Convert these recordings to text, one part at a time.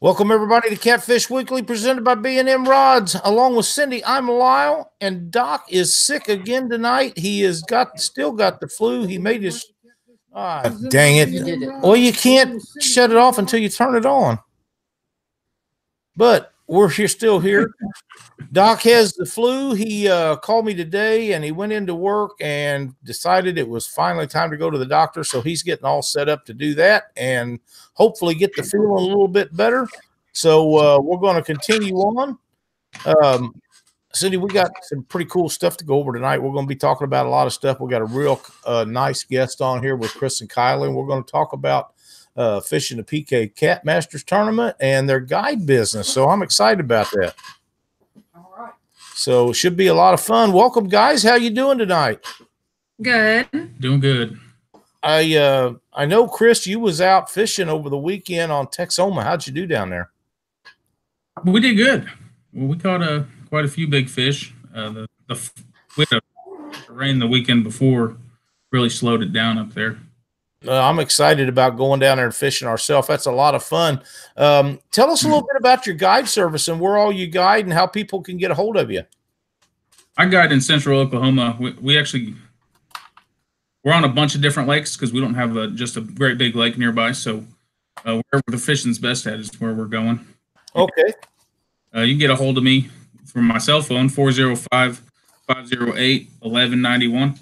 Welcome everybody to Catfish Weekly, presented by B&M Rods. Along with Cindy, I'm Lyle, and Doc is sick again tonight. He has still got the flu. He made his dang it. Well, you can't shut it off until you turn it on. But we're still here. Doc has the flu. He called me today, and he went into work and decided it was finally time to go to the doctor. So he's getting all set up to do that and hopefully get the feeling a little bit better. So we're going to continue on. Cindy, we got some pretty cool stuff to go over tonight. We're going to be talking about a lot of stuff. We got a real nice guest on here with Chris and Kyli, and we're going to talk about fishing the PK CatMasters tournament and their guide business. So I'm excited about that. So it should be a lot of fun. Welcome, guys. How you doing tonight? Good. Doing good. I know, Chris, you was out fishing over the weekend on Texoma. How'd you do down there? We did good. Well, we caught quite a few big fish. We had a rain the weekend before, really slowed it down up there. I'm excited about going down there and fishing ourselves. That's a lot of fun. Tell us a little bit about your guide service and where all you guide and how people can get a hold of you. I guide in central Oklahoma. We're on a bunch of different lakes because we don't have just a very big lake nearby. So wherever the fishing's best at is where we're going. Okay. You can get a hold of me from my cell phone, 405-508-1191,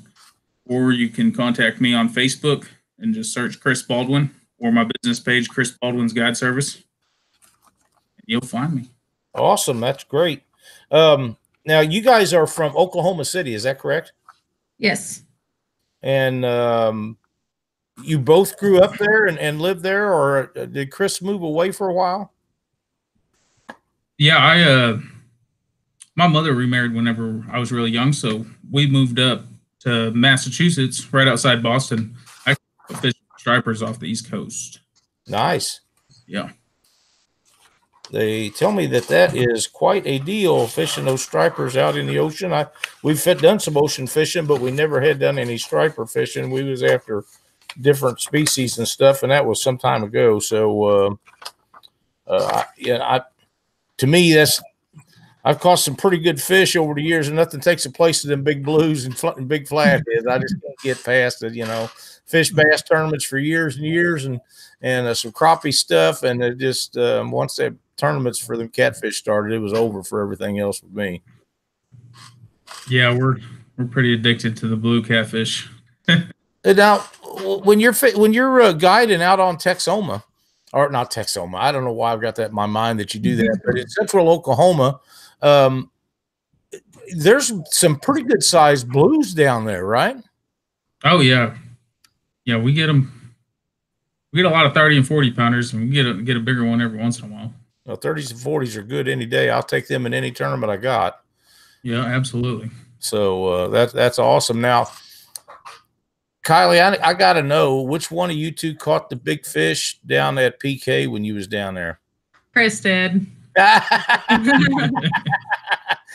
or you can contact me on Facebook and just search Chris Baldwin or my business page, Chris Baldwin's Guide Service. And you'll find me. Awesome. That's great. Now, you guys are from Oklahoma City. Is that correct? Yes. And you both grew up there and lived there, or did Chris move away for a while? Yeah, my mother remarried whenever I was really young, so we moved up to Massachusetts, right outside Boston. I fish stripers off the East Coast. Nice. Yeah. They tell me that is quite a deal, fishing those stripers out in the ocean. We've done some ocean fishing, but we never had done any striper fishing. We was after different species and stuff, and that was some time ago. So, to me, I've caught some pretty good fish over the years, and nothing takes the place of them big blues and big flatheads. I just can't get past it, Fish bass tournaments for years and years, and some crappie stuff, and it just once that tournaments for them catfish started, it was over for everything else with me. Yeah, we're pretty addicted to the blue catfish. Now, when you're guiding out on Texoma, or not Texoma, I don't know why I've got that in my mind that you do that, but in central Oklahoma, there's some pretty good sized blues down there, right? Oh yeah, yeah. We get them. We get a lot of 30 and 40 pounders, and we get a bigger one every once in a while. Well, 30s and 40s are good any day. I'll take them in any tournament I got. Yeah, absolutely. So that's awesome. Now, Kyli, I got to know, which one of you two caught the big fish down at PK when you was down there? Chris did. I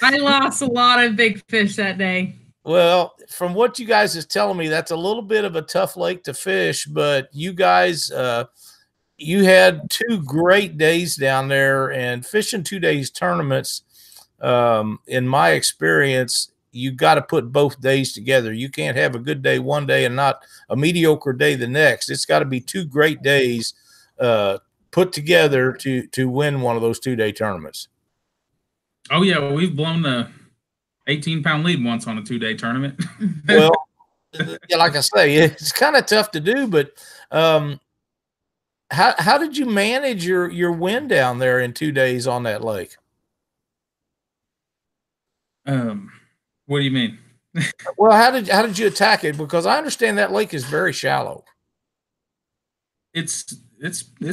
lost a lot of big fish that day. Well, from what you guys is telling me, that's a little bit of a tough lake to fish, but you guys, you had 2 great days down there, and fishing 2 days tournaments, in my experience, you got to put both days together. You can't have a good day one day and not a mediocre day the next. It's got to be 2 great days put together to win one of those 2-day tournaments. Oh yeah, we've blown the 18-pound lead once on a 2-day tournament. Well, yeah, like I say, it's kind of tough to do, but how did you manage your win down there in 2 days on that lake? What do you mean? Well, how did you attack it? Because I understand that lake is very shallow. It's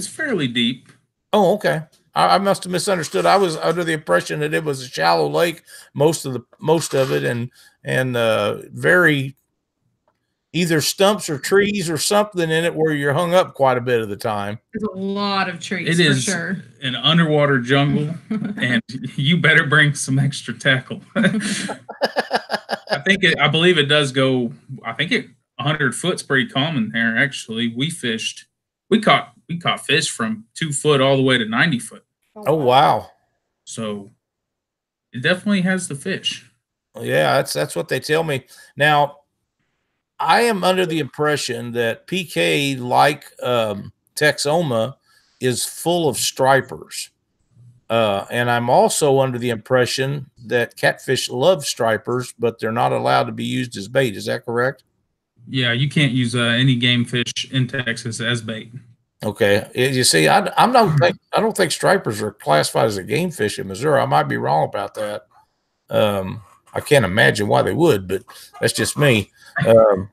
fairly deep. Oh, okay. I must have misunderstood. I was under the impression that it was a shallow lake, most of it, and very either stumps or trees or something in it where you're hung up quite a bit of the time. There's a lot of trees. It is for sure. An underwater jungle, and you better bring some extra tackle. I believe it does go. I think 100 foot's pretty common there. Actually, we fished we caught fish from 2 foot all the way to 90 foot. Oh, wow. So it definitely has the fish. Yeah, that's what they tell me. Now, I am under the impression that PK, like Texoma, is full of stripers. And I'm also under the impression that catfish love stripers, but they're not allowed to be used as bait. Is that correct? Yeah, you can't use any game fish in Texas as bait. Okay. You see, I don't think stripers are classified as a game fish in Missouri. I might be wrong about that. I can't imagine why they would, but that's just me. You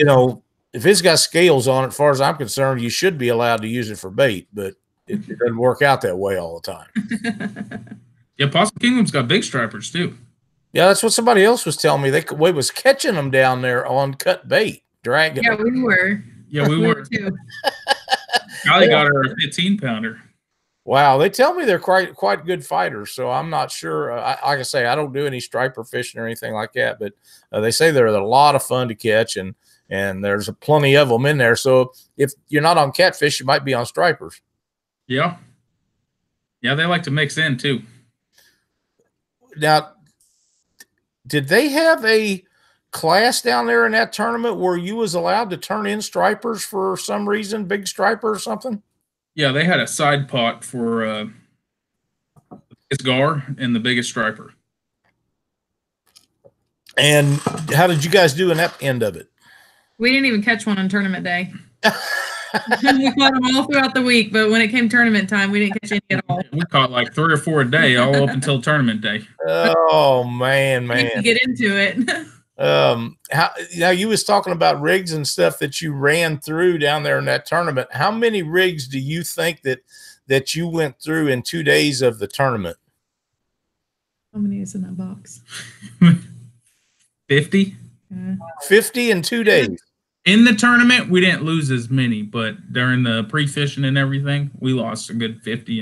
know, if it's got scales on it, as far as I'm concerned, you should be allowed to use it for bait, but it doesn't work out that way all the time. Yeah, Possum Kingdom's got big stripers too. Yeah, that's what somebody else was telling me. We was catching them down there on cut bait, dragging. Yeah, we were. Yeah, we were too. Kylie got her a 15-pounder. Wow, they tell me they're quite good fighters. So I'm not sure. Like I say, I don't do any striper fishing or anything like that, but they say they're a lot of fun to catch, and there's plenty of them in there. So if you're not on catfish, you might be on stripers. Yeah. Yeah, they like to mix in too. Now, did they have a class down there in that tournament where you was allowed to turn in stripers for some reason, big striper or something? Yeah, they had a side pot for the biggest gar and the biggest striper. And how did you guys do in that end of it? We didn't even catch one on tournament day. We caught them all throughout the week, but when it came tournament time, we didn't catch any at all. We caught like 3 or 4 a day, all up until tournament day. Oh man! To get into it. Now you was talking about rigs and stuff that you ran through down there in that tournament. How many rigs do you think that you went through in 2 days of the tournament? How many is in that box? 50. 50 in 2 days. In the tournament, we didn't lose as many, but during the pre-fishing and everything, we lost a good 50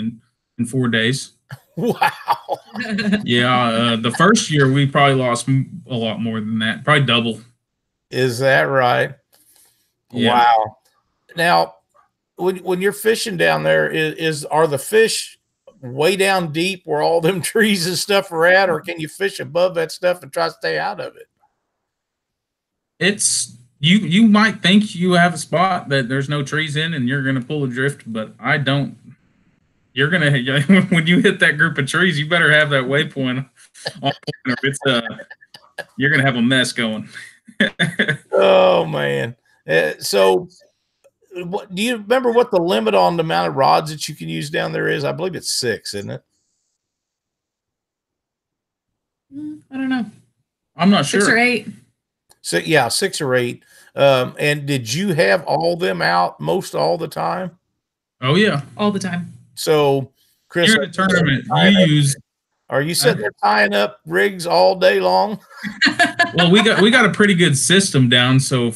in 4 days. Wow. Yeah, the first year we probably lost a lot more than that, probably double. Is that right? Yeah. Wow. Now, when you're fishing down there, are the fish way down deep where all them trees and stuff are at, or can you fish above that stuff and try to stay out of it? It's you might think you have a spot that there's no trees in and you're gonna pull a drift, but I don't. You're gonna when you hit that group of trees, you better have that waypoint on, or it's you're gonna have a mess going. Oh man! So, do you remember what the limit on the amount of rods that you can use down there is? I believe it's 6, isn't it? I don't know. I'm not sure. 6 or 8. So yeah, 6 or 8. And did you have all them out most all the time? Oh yeah, all the time. So, Chris, in the tournament, are you sitting there tying up rigs all day long? Well, we got a pretty good system down. So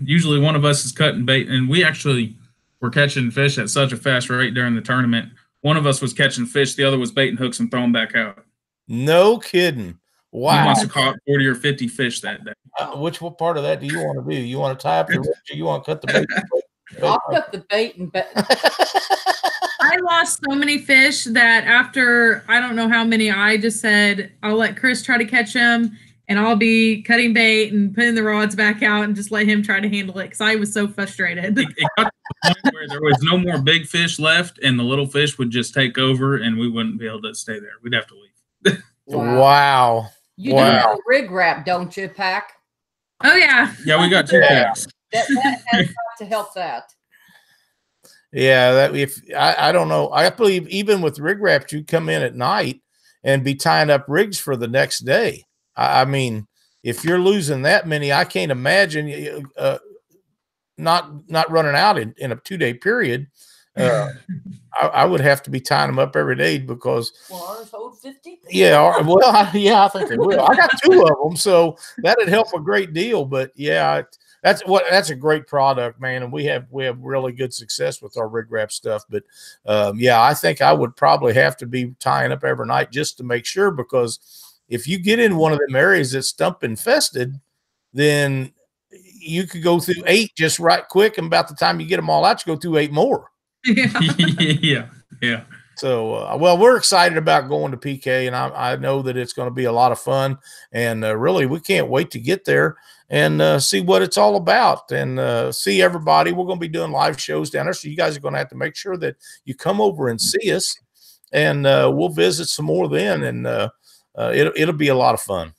usually one of us is cutting bait, and we actually were catching fish at such a fast rate during the tournament. One of us was catching fish, the other was baiting hooks and throwing back out. No kidding. Wow. We must have caught 40 or 50 fish that day. What part of that do you want to do? You want to tie up your rigs, or you want to cut the bait? I'll cut the bait and I lost so many fish that after I don't know how many, I just said I'll let Chris try to catch them, and I'll be cutting bait and putting the rods back out and just let him try to handle it because I was so frustrated. It got to the point where there was no more big fish left, and the little fish would just take over, and we wouldn't be able to stay there. We'd have to leave. Wow. You do have a rig wrap, don't you, Pack? Oh yeah. Yeah, we got 2 packs. That has got to help that. Yeah, I don't know. I believe even with rig wraps, you come in at night and be tying up rigs for the next day. I mean, if you're losing that many, I can't imagine not running out in a 2-day period. I would have to be tying them up every day because. Well, ours hold 50. Yeah, well, yeah, I think they will. I got 2 of them, so that'd help a great deal. But yeah, that's a great product, man, and we have really good success with our rig wrap stuff. But yeah, I think I would probably have to be tying up every night just to make sure, because if you get in one of them areas that's stump infested, then you could go through 8 just right quick, and about the time you get them all out, you go through 8 more. Yeah. So, well, we're excited about going to PK, and I know that it's going to be a lot of fun. And really, we can't wait to get there and see what it's all about and see everybody. We're going to be doing live shows down there, so you guys are going to have to make sure that you come over and see us, and we'll visit some more then, and it'll be a lot of fun.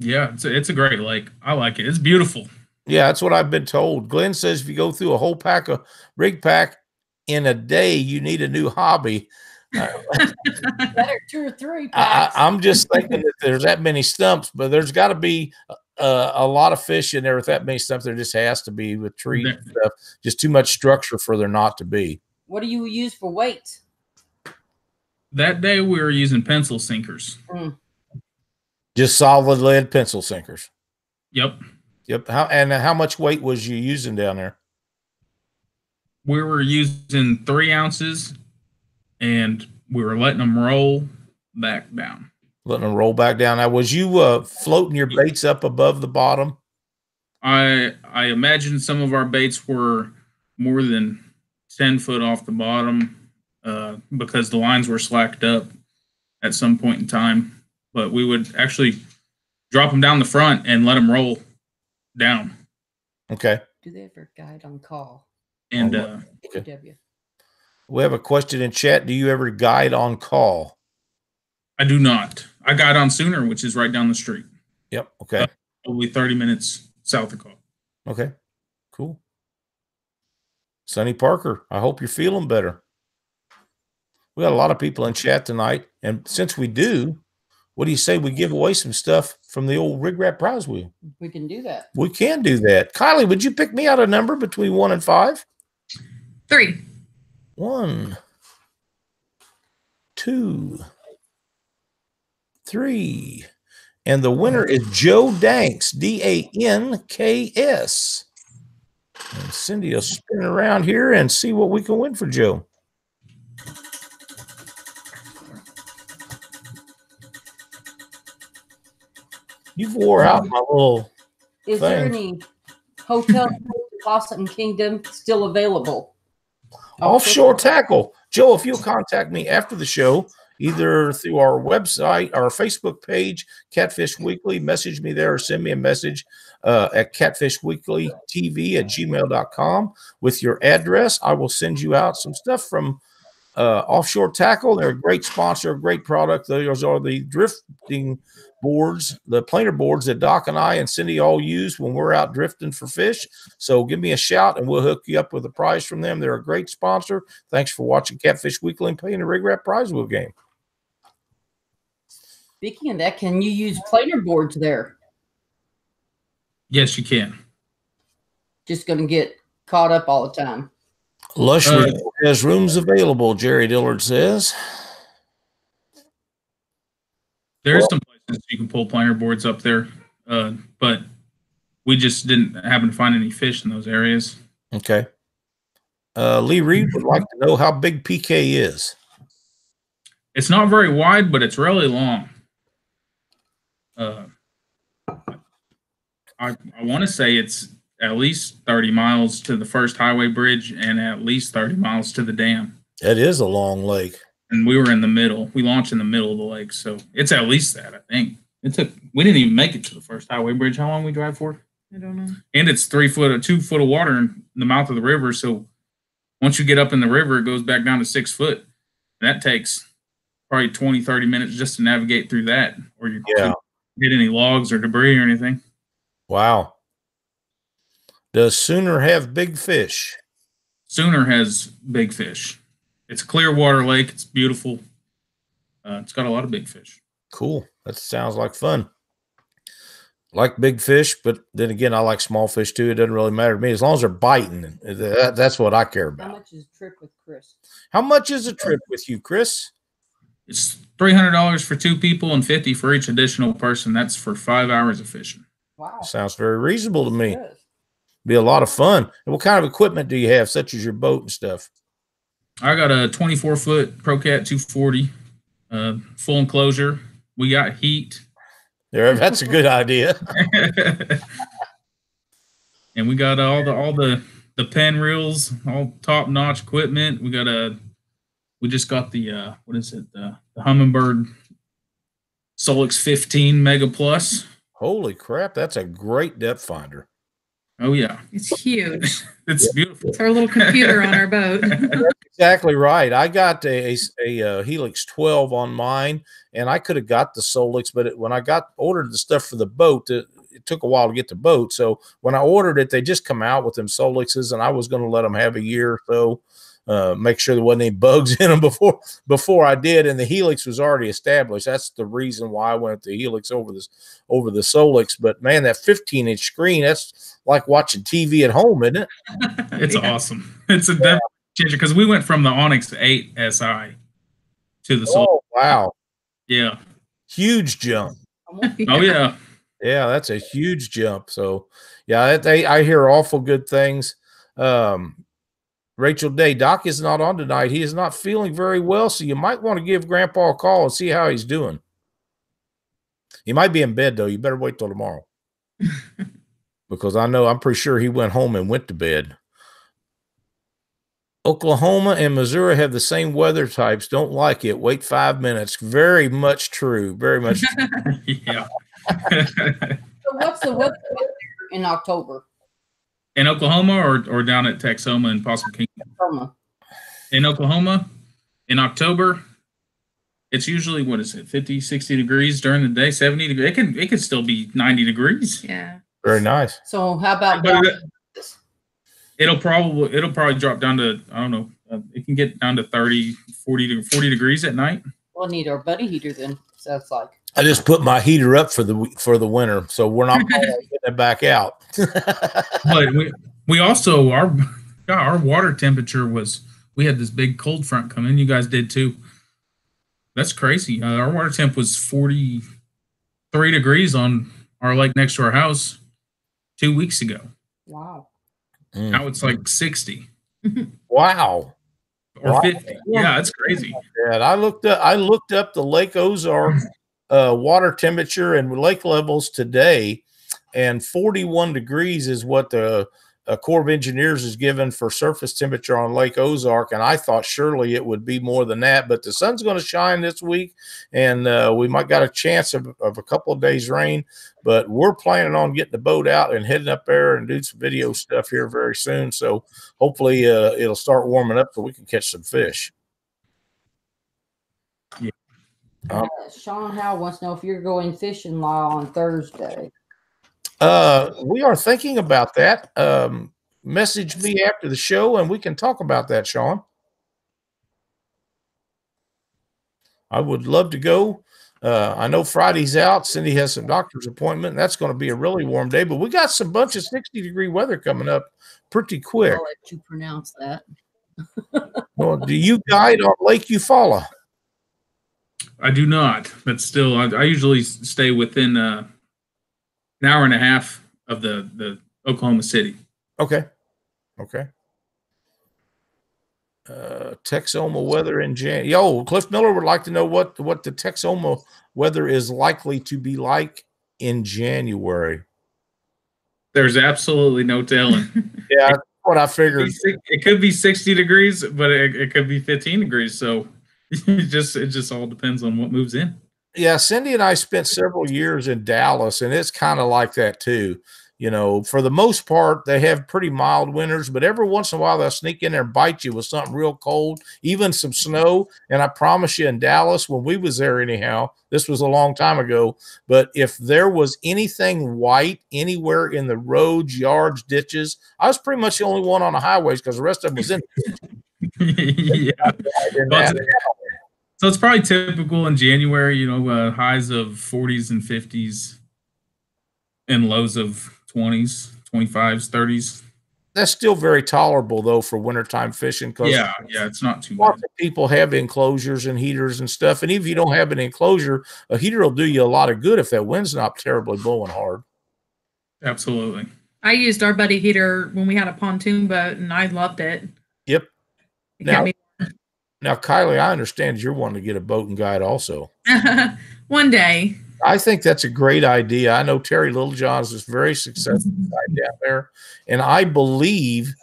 Yeah, it's a great lake. I like it. It's beautiful. Yeah, that's what I've been told. Glenn says if you go through a whole pack of rig pack in a day, you need a new hobby. Better 2 or 3 packs. I'm just thinking that there's that many stumps, but there's got to be a lot of fish in there with that many stumps. There just has to be with trees and stuff. Just too much structure for there not to be. What do you use for weights? That day we were using pencil sinkers. Just solid lead pencil sinkers. Yep. How much weight was you using down there? We were using 3 ounces, and we were letting them roll back down. Letting them roll back down. Now, was you floating your baits up above the bottom? I imagine some of our baits were more than 10 foot off the bottom because the lines were slacked up at some point in time. But we would actually drop them down the front and let them roll down. Okay. Do they ever guide on call? And okay. We have a question in chat. Do you ever guide on call? I do not. I guide on Sooner, which is right down the street. Yep. Okay. Probably 30 minutes south of call. Okay. Cool. Sonny Parker, I hope you're feeling better. We got a lot of people in chat tonight, and since we do, what do you say we give away some stuff from the old RIGRAP prize wheel? We can do that. We can do that. Kylie, would you pick me out a number between 1 and 5? 3. 1, 2, 3. And the winner is Joe Danks, D-A-N-K-S. And Cindy will spin around here and see what we can win for Joe. You've wore out my little Is there any hotel Possum Kingdom still available? Offshore tackle. Joe, if you'll contact me after the show, either through our website, our Facebook page, Catfish Weekly, message me there or send me a message at catfishweeklytv@gmail.com with your address. I will send you out some stuff from Offshore Tackle. They're a great sponsor, a great product. Those are the drifting boards, the planer boards that Doc and I and Cindy all use when we're out drifting for fish. So give me a shout and we'll hook you up with a prize from them. They're a great sponsor. Thanks for watching Catfish Weekly and playing the RIGRAP prize wheel game. Speaking of that, can you use planer boards there? Yes, you can. Just going to get caught up all the time. Lush has rooms available, Jerry Dillard says. There's some places you can pull planer boards up there, but we just didn't happen to find any fish in those areas. Okay. Lee Reed would like to know how big PK is. It's not very wide, but it's really long. I want to say it's at least 30 miles to the first highway bridge and at least 30 miles to the dam. That is a long lake. And we were in the middle. We launched in the middle of the lake, so it's at least that, I think. We didn't even make it to the first highway bridge. How long we drive for? I don't know. And it's 2 foot of water in the mouth of the river, so once you get up in the river, it goes back down to 6 foot. And that takes probably 20, 30 minutes just to navigate through that, or you can't hit any logs or debris or anything. Wow. Does Sooner have big fish? Sooner has big fish. It's a clear water lake. It's beautiful. It's got a lot of big fish. Cool. That sounds like fun. Like big fish, but then again, I like small fish too. It doesn't really matter to me as long as they're biting. That's what I care about. How much is a trip with Chris? How much is a trip with you, Chris? It's $300 for 2 people and $50 for each additional person. That's for 5 hours of fishing. Wow. Sounds very reasonable to me. Be a lot of fun. And what kind of equipment do you have, such as your boat and stuff? I got a 24-foot ProCat 240, full enclosure. We got heat. Yeah, that's a good idea. And we got all the pen reels, all top notch equipment. We just got the what is it? The Humminbird Solix 15 Mega Plus. Holy crap, that's a great depth finder. Oh yeah, It's huge. it's beautiful. It's our little computer on our boat. Exactly right. I got a Helix 12 on mine, and I could have got the Solix, but when I ordered the stuff for the boat, it took a while to get the boat. So when I ordered it, they just come out with them Solixes, and I was going to let them have a year or so. Make sure there wasn't any bugs in them before I did, and the Helix was already established. That's the reason why I went to Helix over the Solix. But man, that 15-inch screen, that's like watching TV at home, isn't it? It's awesome. It's a definite changer because we went from the Onyx 8 SI to the Solix. Oh wow, Yeah, huge jump. oh yeah. Yeah, that's a huge jump. So yeah, I hear awful good things. Rachel Day, Doc is not on tonight. He is not feeling very well, so you might want to give Grandpa a call and see how he's doing. He might be in bed, though. You better wait till tomorrow. Because I'm pretty sure he went home and went to bed. Oklahoma and Missouri have the same weather types. Don't like it. Wait 5 minutes. Very much true. Very much true. Yeah. So what's the weather in October? In Oklahoma or down at Texoma and Possum Kingdom? In Oklahoma, in October, it's usually, what is it, 50, 60 degrees during the day, 70 degrees. It can still be 90 degrees. Yeah. Very nice. So how about it'll probably drop down to, I don't know, it can get down to 30, 40 degrees at night. We'll need our buddy heater then. So it's like I just put my heater up for the winter, so we're not getting it back out. But we also our water temperature we had this big cold front come in. You guys did too. That's crazy. Our water temp was 43 degrees on our lake next to our house 2 weeks ago. wow. Now it's like 60 Wow. or 50. Yeah, it's crazy. Yeah, and I looked up the Lake Ozark water temperature and lake levels today, and 41 degrees is what the Corps of Engineers is given for surface temperature on Lake Ozark, and I thought surely it would be more than that, but the sun's going to shine this week, and we might got a chance of a couple of days rain, but we're planning on getting the boat out and heading up there and doing some video stuff here very soon, so hopefully it'll start warming up so we can catch some fish. Sean Howe wants to know if you're going fishing law on Thursday. We are thinking about that. Message me after the show and we can talk about that, Sean. I would love to go. I know Friday's out. Cindy has some doctor's appointment. And that's going to be a really warm day, but we got some bunch of 60-degree weather coming up pretty quick. I'll let you pronounce that. Well, do you guide on Lake Eufaula? I do not, but still, I usually stay within an hour and a half of the Oklahoma City. Okay. Texoma weather in January. Yo, Cliff Miller would like to know what the Texoma weather is likely to be like in January. There's absolutely no telling. Yeah, that's what I figured. It could be 60 degrees, but it could be 15 degrees. So it just all depends on what moves in. Yeah, Cindy and I spent several years in Dallas, and it's kind of like that too. You know, for the most part, they have pretty mild winters, but every once in a while they'll sneak in there and bite you with something real cold, even some snow. And I promise you, in Dallas, when we was there anyhow, this was a long time ago, but if there was anything white anywhere in the roads, yards, ditches, I was pretty much the only one on the highways because the rest of them was in. Yeah. So it's probably typical in January, you know, highs of 40s and 50s and lows of 20s, 25s, 30s. That's still very tolerable, though, for wintertime fishing. Yeah, it's not too lots bad. of people have enclosures and heaters and stuff. And even if you don't have an enclosure, a heater will do you a lot of good if that wind's not terribly blowing hard. Absolutely. I used our buddy heater when we had a pontoon boat, and I loved it. Yep. It kept me Now, Kylie, I understand you're wanting to get a boat and guide also. one day. I think that's a great idea. I know Terry Littlejohn's is very successful down there, and I believe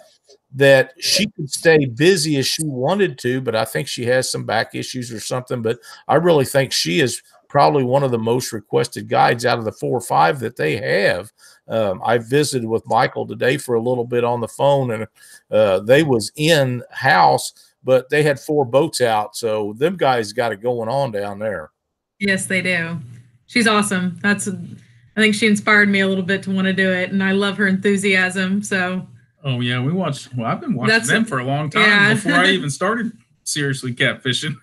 that she could stay busy as she wanted to, but I think she has some back issues or something. But I really think she is probably one of the most requested guides out of the 4 or 5 that they have. I visited with Michael today for a little bit on the phone, and they was in house, but they had 4 boats out. So them guys got it going on down there. Yes, they do. She's awesome. I think she inspired me a little bit to want to do it, and I love her enthusiasm. So. Oh yeah, I've been watching them for a long time before I even started seriously catfishing.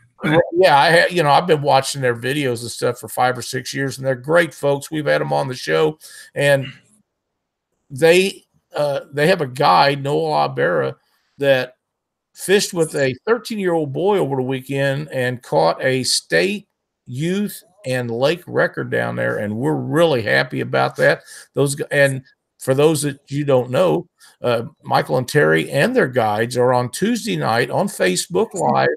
Yeah, I've been watching their videos and stuff for 5 or 6 years, and they're great folks. We've had them on the show, and they have a guide, Noel Abera, that fished with a 13-year-old boy over the weekend and caught a state, youth, and lake record down there, and we're really happy about that. And for those that you don't know, Michael and Terry and their guides are on Tuesday night on Facebook Live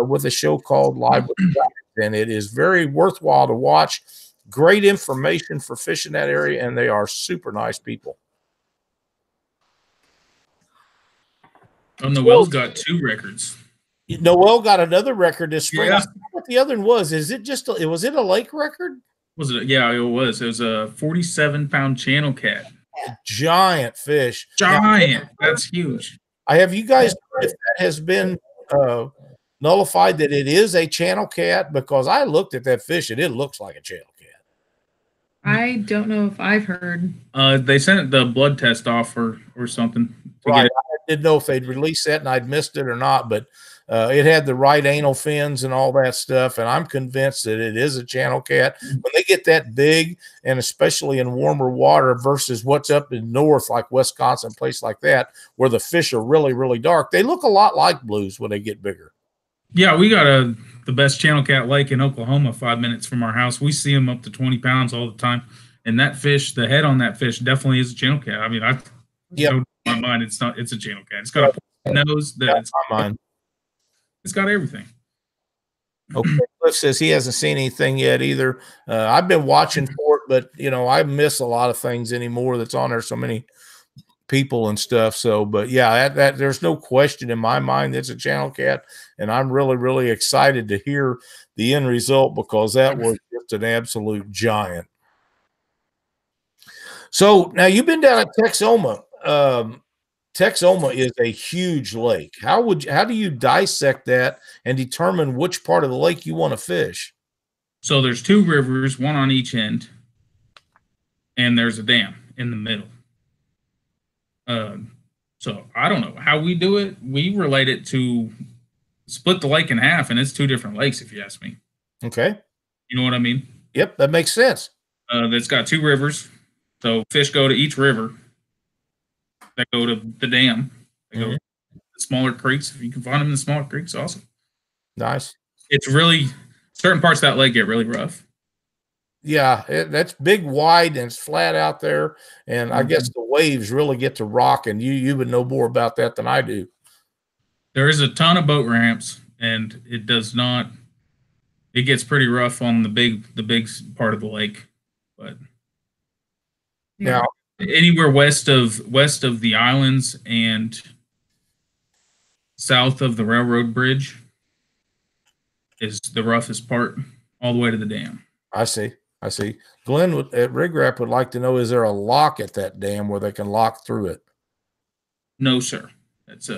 with a show called Live with the Guides, and it is very worthwhile to watch. Great information for fishing that area, and they are super nice people. Noel's got 2 records. Noel got another record this spring. Yeah. I forget what the other one was. Was it a lake record? Was it? Yeah, it was. It was a 47-pound channel cat. Giant fish. Giant. That's huge. Have you guys heard if that has been nullified that it is a channel cat? Because I looked at that fish and it looks like a channel cat. I don't know if I've heard. They sent the blood test off or something. Right. I didn't know if they'd released that and I'd missed it or not, but it had the right anal fins and all that stuff, and I'm convinced that it is a channel cat. When they get that big, and especially in warmer water versus what's up in north, like Wisconsin, place like that, where the fish are really, really dark, they look a lot like blues when they get bigger. Yeah, we got the best channel cat lake in Oklahoma, 5 minutes from our house. We see them up to 20 pounds all the time, and that fish, the head on that fish, definitely is a channel cat. I mean, in my mind, it's a channel cat. It's got a nose that's mine. It's got everything. Okay, Cliff says he hasn't seen anything yet either. I've been watching for it, but I miss a lot of things anymore that's on there. So many people and stuff. So, but yeah, that there's no question in my mind it's a channel cat, and I'm really, really excited to hear the end result because that was just an absolute giant. So now you've been down at Texoma. Texoma is a huge lake. How do you dissect that and determine which part of the lake you want to fish? So there's 2 rivers, one on each end, and there's a dam in the middle. So I don't know how we do it. We relate it to split the lake in half, and it's 2 different lakes, if you ask me. Okay. You know what I mean? Yep, that makes sense. That's got 2 rivers. So fish go to each river. That go to the dam. They go to the smaller creeks. If you can find them in the smaller creeks, awesome. Nice. It's really, certain parts of that lake get really rough. Yeah, that's big, wide, and it's flat out there. And I guess the waves really get to rock, and you would know more about that than I do. There is a ton of boat ramps, and it gets pretty rough on the big part of the lake. But now, anywhere west of the islands and south of the railroad bridge is the roughest part, all the way to the dam. I see. Glenn at RIGRAP would like to know, is there a lock at that dam where they can lock through it? No, sir. That's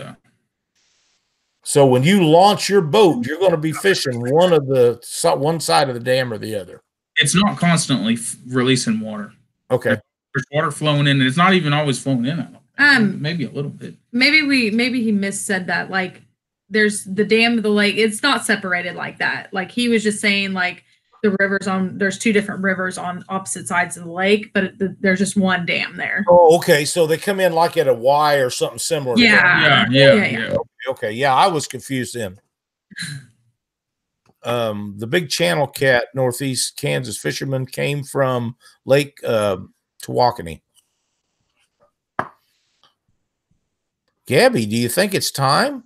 So when you launch your boat, you're going to be fishing one side of the dam or the other. It's not constantly releasing water. Okay. There's water flowing in, and it's not even always flowing in. Maybe a little bit. Maybe he missaid that. Like, there's the dam of the lake. It's not separated like that. Like, he was just saying, like, there's 2 different rivers on opposite sides of the lake, but there's just one dam there. Oh, okay. So they come in like at a Y or something similar. Yeah. Okay. Yeah, I was confused then. The big channel cat, Northeast Kansas fisherman, came from Lake Tawakoni. Gabby, do you think it's time?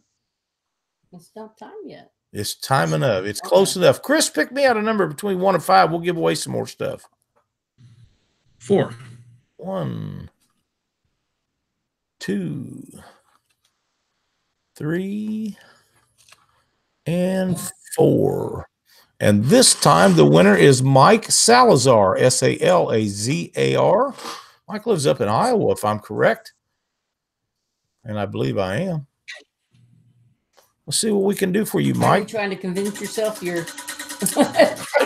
It's not time yet. It's time enough. It's close enough. Chris, pick me out a number between 1 and 5. We'll give away some more stuff. 4. 1, 2, 3, and 4. And this time the winner is Mike Salazar, Salazar. Mike lives up in Iowa, if I'm correct. And I believe I am. Let's see what we can do for you, Mike. Are you trying to convince yourself you're...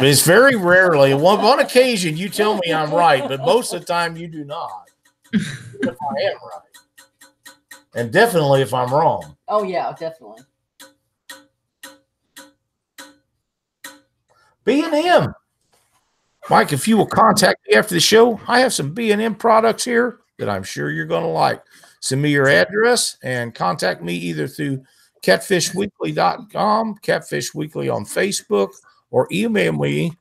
It's very rarely. On occasion, you tell me I'm right, but most of the time you do not. If I am right. And definitely if I'm wrong. Oh, yeah, definitely. B&M. Mike, if you will contact me after the show, I have some B&M products here that I'm sure you're going to like. Send me your address and contact me either through catfishweekly.com, Catfish Weekly on Facebook, or email me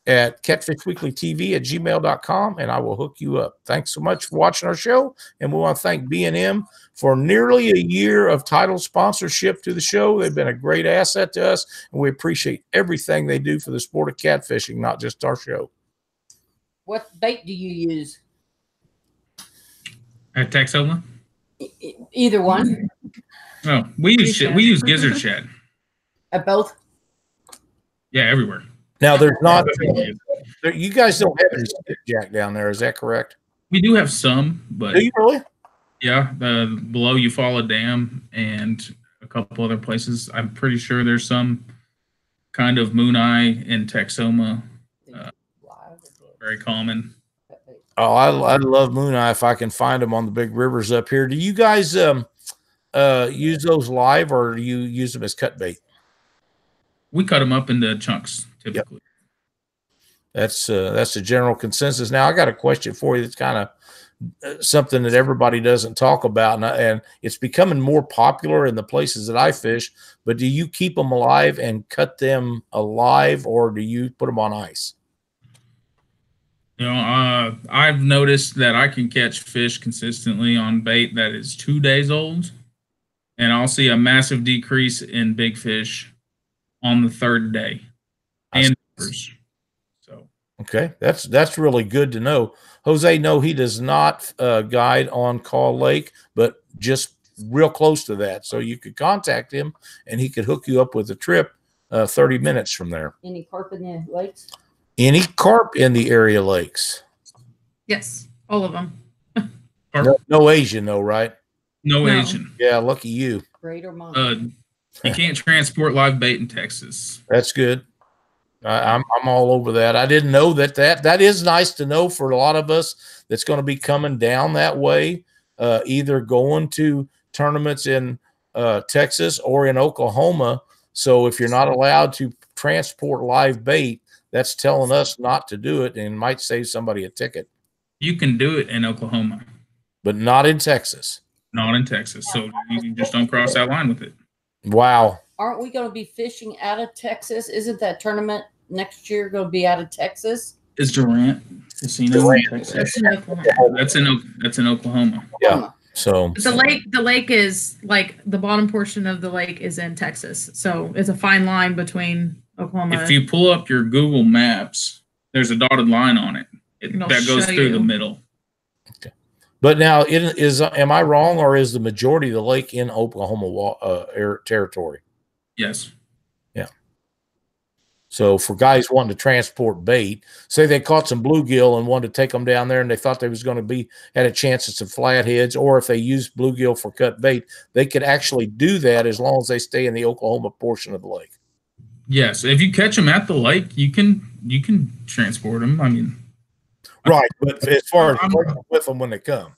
at catfishweeklytv@gmail.com, and I will hook you up. Thanks so much for watching our show, and we want to thank B&M for nearly a year of title sponsorship to the show. They've been a great asset to us, and we appreciate everything they do for the sport of catfishing, not just our show. What bait do you use? At Texoma? Either one. Oh, we use gizzard shad. At both? Yeah, everywhere. Now, there's not you guys don't have any skipjack down there, is that correct? We do have some, but Do you really? yeah, below Eufaula Dam and a couple other places. I'm pretty sure there's some kind of moon eye in Texoma. Very common. Oh, I love moon eye if I can find them on the big rivers up here. Do you guys use those live, or do you use them as cut bait? We cut them up into chunks typically. Yep. That's the general consensus. Now, I got a question for you that's kind of something that everybody doesn't talk about, and it's becoming more popular in the places that I fish. But do you keep them alive and cut them alive, or do you put them on ice? You know, I've noticed that I can catch fish consistently on bait that is 2 days old, and I'll see a massive decrease in big fish on the 3rd day. And so okay, that's really good to know. Jose, no, he does not guide on Call Lake, but just real close to that. So you could contact him, and he could hook you up with a trip 30 minutes from there. Any carp in the lakes? Any carp in the area lakes? Yes, all of them. No Asian, though, right? No Asian. Yeah, lucky you. Great or mine? You can't transport live bait in Texas. That's good. I'm all over that. I didn't know that is nice to know for a lot of us that's going to be coming down that way, either going to tournaments in Texas or in Oklahoma. So if you're not allowed to transport live bait, that's telling us not to do it, and might save somebody a ticket. You can do it in Oklahoma, but not in Texas. Not in Texas. So you just don't cross that line with it. Wow. Aren't we going to be fishing out of Texas? Isn't that tournament next year going to be out of Texas? Is Durant Casino in Texas? That's in Oklahoma. That's in Oklahoma. Yeah. So the lake is like the bottom portion of the lake is in Texas. So it's a fine line between Oklahoma. If you pull up your Google Maps, there's a dotted line on it that goes through the middle. Okay. But now, am I wrong, or is the majority of the lake in Oklahoma territory? Yes. Yeah. So for guys wanting to transport bait, say they caught some bluegill and wanted to take them down there, and they thought they was going to be at a chance at some flatheads, or if they used bluegill for cut bait, they could actually do that as long as they stay in the Oklahoma portion of the lake. Yes, if you catch them at the lake, you can transport them. I mean, right, but as far as working with them when they come,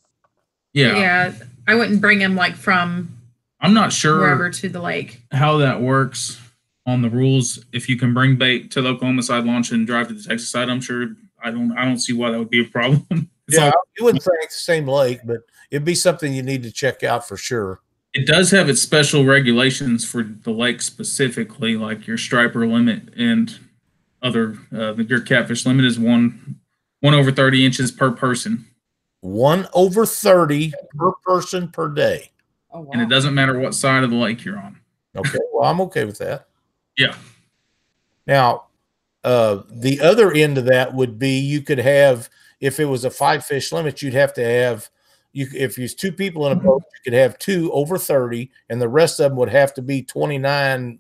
yeah, I wouldn't bring them like from. I'm not sure wherever to the lake how that works on the rules. If you can bring bait to the Oklahoma side, launch and drive to the Texas side, I'm sure I don't see why that would be a problem. Yeah, you wouldn't think it's the same lake, but it'd be something you need to check out for sure. It does have its special regulations for the lake specifically, like your striper limit and other. Your catfish limit is one over 30 inches per person. 1 over 30 per person per day. Oh, wow. And it doesn't matter what side of the lake you're on. Okay, well, I'm okay with that. Yeah. Now, the other end of that would be you could have, if it was a 5-fish limit, you'd have to have, if there's 2 people in a boat, you could have 2 over 30, and the rest of them would have to be 29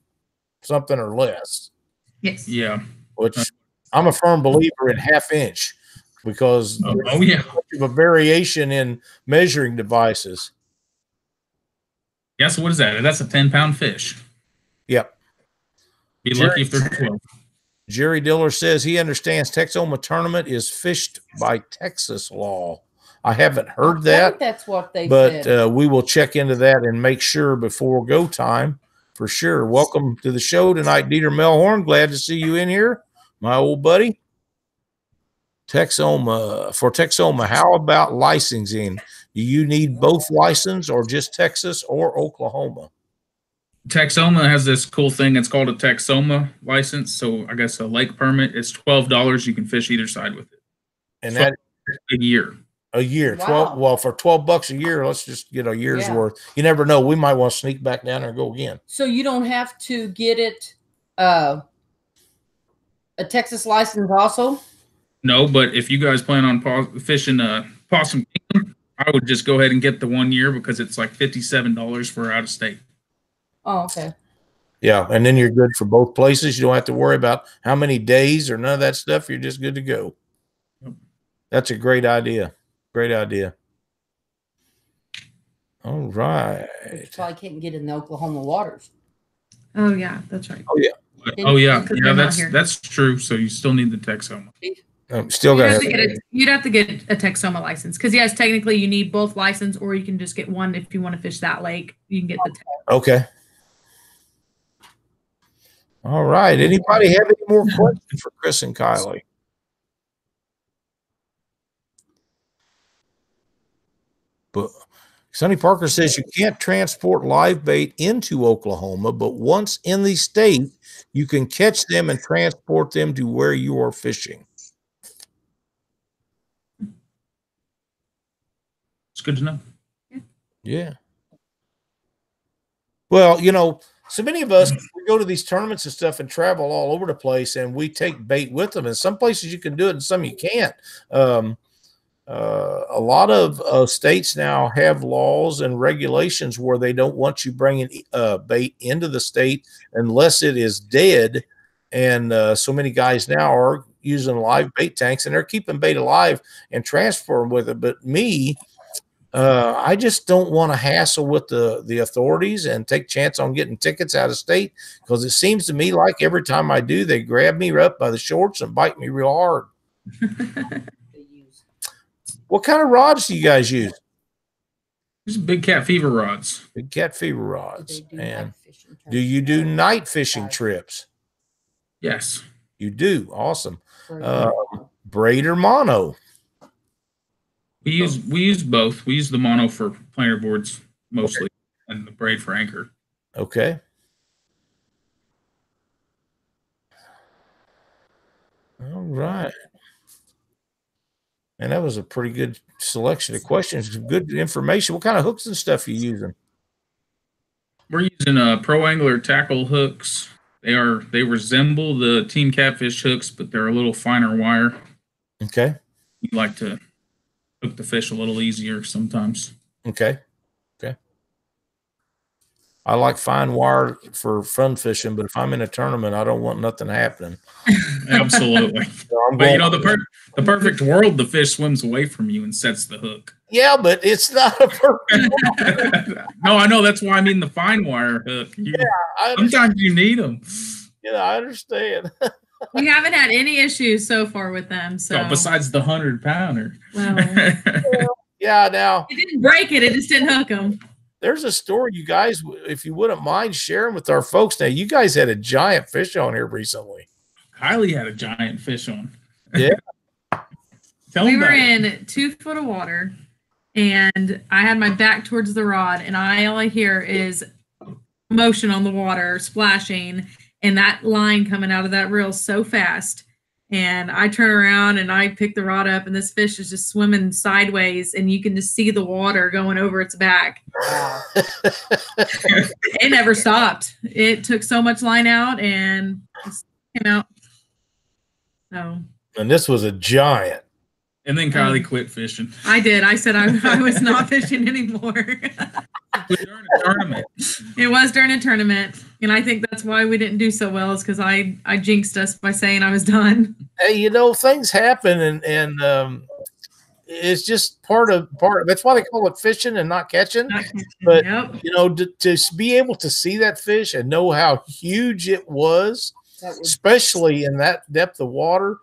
something or less. Yes. Yeah. Which I'm a firm believer in half-inch, because Oh yeah, much of a variation in measuring devices. Yeah, so what is that? That's a 10-pound fish. Yep. Be lucky if they're 12. Jerry Diller says he understands Texoma tournament is fished by Texas law. I haven't heard I that. think that's what they But said. we will check into that and make sure before go time for sure. Welcome to the show tonight, Dieter Melhorn. Glad to see you in here, my old buddy. Texoma, how about licensing? Do you need both license or just Texas or Oklahoma? Texoma has this cool thing. It's called a Texoma license. So I guess a lake permit. It's $12. You can fish either side with it. And that a year. A year. Wow. 12. Well, for $12 a year, let's just get a year's worth. You never know. We might want to sneak back down there and go again. So you don't have to get it a Texas license also? No, but if you guys plan on fishing Possum Kingdom, I would just go ahead and get the 1 year because it's like $57 for out of state. Oh, okay. Yeah, and then you're good for both places. You don't have to worry about how many days or none of that stuff. You're just good to go. Yep. That's a great idea. Great idea. All right. You probably can't get in the Oklahoma waters. Oh yeah, that's right. Oh yeah. Oh yeah, Because yeah. they're not here. That's true. So you still need the Texoma. Still got You'd have to get a Texoma license because yes, technically you need both license, or you can just get one if you want to fish that lake. You can get the. Okay. All right. Anybody have any more questions for Chris and Kyli? But Sonny Parker says you can't transport live bait into Oklahoma, but once in the state, you can catch them and transport them to where you are fishing. It's good to know. Yeah. Well, you know, so many of us, we go to these tournaments and stuff and travel all over the place, and we take bait with them. And some places you can do it and some you can't. A lot of states now have laws and regulations where they don't want you bringing bait into the state unless it is dead. And so many guys now are using live bait tanks, and they're keeping bait alive and transferring with it. But me, I just don't want to hassle with the authorities and take chance on getting tickets out of state, because it seems to me like every time I do, they grab me up by the shorts and bite me real hard. What kind of rods do you guys use? These are big cat fever rods. Big cat fever rods. And do you do night fishing trips? Yes. You do. Awesome. Braid or mono? We use both. We use the mono for planer boards mostly, and the braid for anchor. Okay. All right. And that was a pretty good selection of questions. Good information. What kind of hooks and stuff are you using? We're using Pro Angler tackle hooks. They resemble the Team Catfish hooks, but they're a little finer wire. Okay. We like to hook the fish a little easier sometimes. Okay. Okay. I like fine wire for fun fishing, but if I'm in a tournament, I don't want nothing happening. Absolutely. But you know, the perfect world, the fish swims away from you and sets the hook. Yeah, but it's not a perfect. No, I know. That's why I mean the fine wire hook. Sometimes you need them. Yeah, I understand. We haven't had any issues so far with them. So besides the 100-pounder. Well, yeah, now it didn't break it. It just didn't hook them. There's a story, you guys, if you wouldn't mind sharing with our folks. Now, you guys had a giant fish on here recently. Kyli had a giant fish on. Yeah. We were in 2 foot of water, and I had my back towards the rod, and all I hear is motion on the water, splashing, and that line coming out of that reel so fast. And I turn around and I pick the rod up, and this fish is just swimming sideways, and you can just see the water going over its back. It never stopped. It took so much line out and just came out. So. And this was a giant. And then Kylie quit fishing. I did. I said I was not fishing anymore. It was during a tournament. It was during a tournament. And I think that's why we didn't do so well, is because I jinxed us by saying I was done. Hey, you know, things happen, and it's just part of. That's why they call it fishing and not catching. But yep. you know, to be able to see that fish and know how huge it was, especially in that depth of water,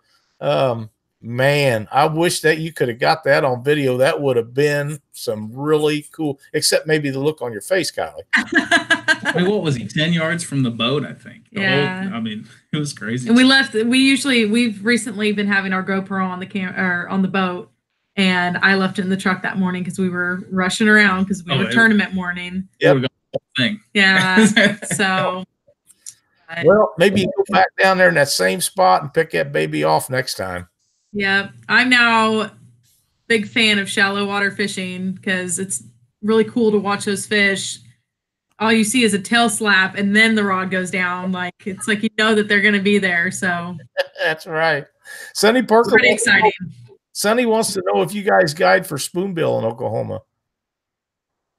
man, I wish that you could have got that on video. That would have been some really cool, except maybe the look on your face, Kylie. I mean, what was he, 10 yards from the boat, I think. Yeah. I mean, it was crazy. And we've recently been having our GoPro on the on the boat, and I left it in the truck that morning because we were rushing around because we were tournament morning. Yeah. Yeah. So. Well, maybe you go back down there in that same spot and pick that baby off next time. Yeah, I'm now a big fan of shallow water fishing because it's really cool to watch those fish. All you see is a tail slap, and then the rod goes down. Like it's like you know that they're going to be there. So that's right. Sonny Parker, pretty exciting. Sonny wants to know if you guys guide for spoonbill in Oklahoma.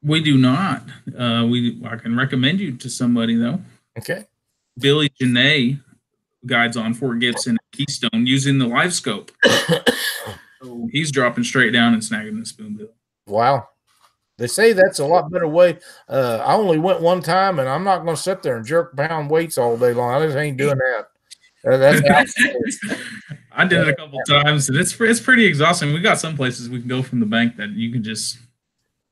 We do not. I can recommend you to somebody though. Okay. Billy Janae guides on Fort Gibson and Keystone using the live scope. So he's dropping straight down and snagging the spoonbill. Wow. They say that's a lot better way. I only went one time, and I'm not going to sit there and jerk pound weights all day long. I just ain't doing that. I did it a couple times, and it's pretty exhausting. We got some places we can go from the bank that you can just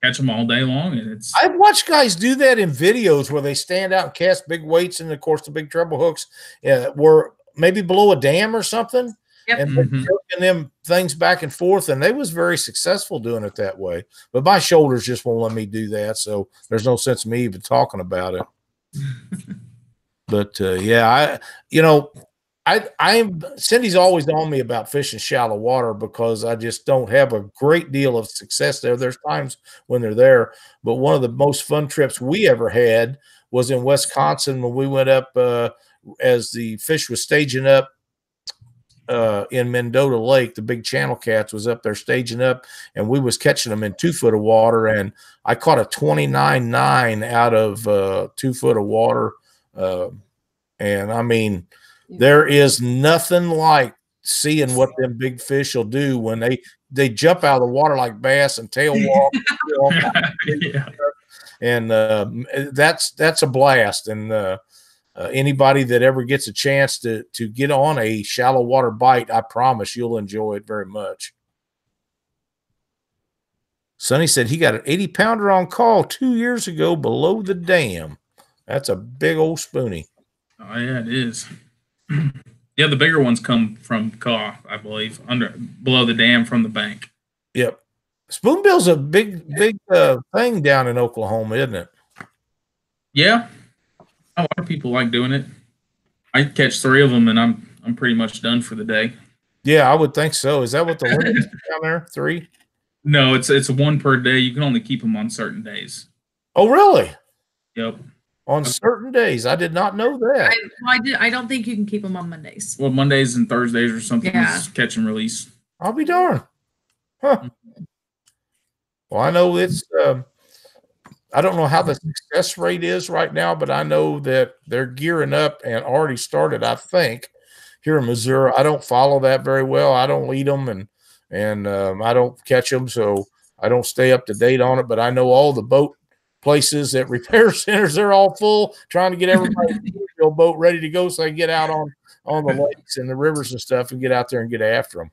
catch them all day long, and it's. I've watched guys do that in videos where they stand out and cast big weights, and of course the big treble hooks were maybe below a dam or something. Yep. And jerking them things back and forth, and they was very successful doing it that way. But my shoulders just won't let me do that, so there's no sense in me even talking about it. But yeah, Cindy's always on me about fishing shallow water because I just don't have a great deal of success there. There's times when they're there, but one of the most fun trips we ever had was in Wisconsin when we went up as the fish was staging up in Mendota Lake. The big channel cats was up there staging up, and we was catching them in 2 foot of water, and I caught a 29.9 out of 2 foot of water. And I mean, there is nothing like seeing what them big fish will do when they jump out of the water like bass and tail walk. Yeah. And that's a blast. And anybody that ever gets a chance to get on a shallow water bite, I promise you'll enjoy it very much. Sonny said he got an 80-pounder on call 2 years ago below the dam. That's a big old spoonie. Oh yeah, it is. Yeah, the bigger ones come from Caw, I believe, below the dam from the bank. Yep. Spoonbill's a big thing down in Oklahoma, isn't it? Yeah. A lot of people like doing it. I catch 3 of them, and I'm pretty much done for the day. Yeah, I would think so. Is that what the limit is down there? 3? No, it's 1 per day. You can only keep them on certain days. Oh, really? Yep. On certain days. I did not know that. I don't think you can keep them on Mondays. Well, Mondays and Thursdays or something. Yeah. Catch and release. I'll be darned. Huh. Well, I know it's I don't know how the success rate is right now, but I know that they're gearing up and already started, I think, here in Missouri. I don't follow that very well. I don't lead them, and I don't catch them, so I don't stay up to date on it. But I know all the boat places at repair centers, they're all full, trying to get everybody boat ready to go so they can get out on the lakes and the rivers and stuff and get out there and get after them.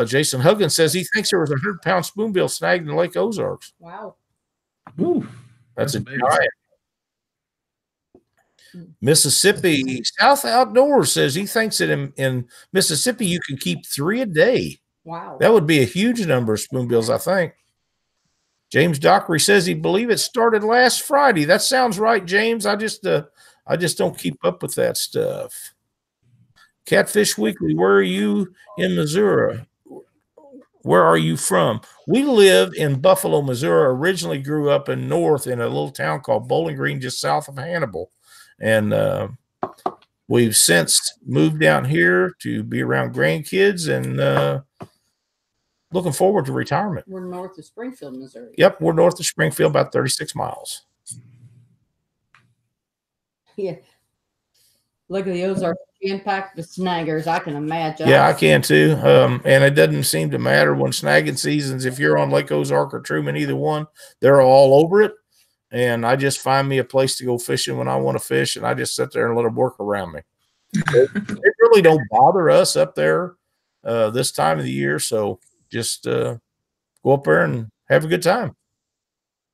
Jason Huggins says he thinks there was a 100-pound spoonbill snagged in Lake Ozarks. Wow. Ooh, that's a giant. Mississippi South Outdoors says he thinks that in Mississippi you can keep 3 a day. Wow. That would be a huge number of spoonbills, I think. James Dockery says he believes it started last Friday. That sounds right, James. I just don't keep up with that stuff. Catfish Weekly, where are you in Missouri? Where are you from? We live in Buffalo, Missouri. Originally grew up in north in a little town called Bowling Green, just south of Hannibal. And we've since moved down here to be around grandkids and looking forward to retirement. We're north of Springfield, Missouri. Yep, we're north of Springfield, about 36 miles. Yeah. Look at the Ozarks jam-packed with snaggers. I can imagine. Yeah, I can too. And it doesn't seem to matter when snagging seasons. If you're on Lake Ozark or Truman, either one, they're all over it. And I just find me a place to go fishing when I want to fish, and I just sit there and let them work around me. It really don't bother us up there this time of the year. So just go up there and have a good time.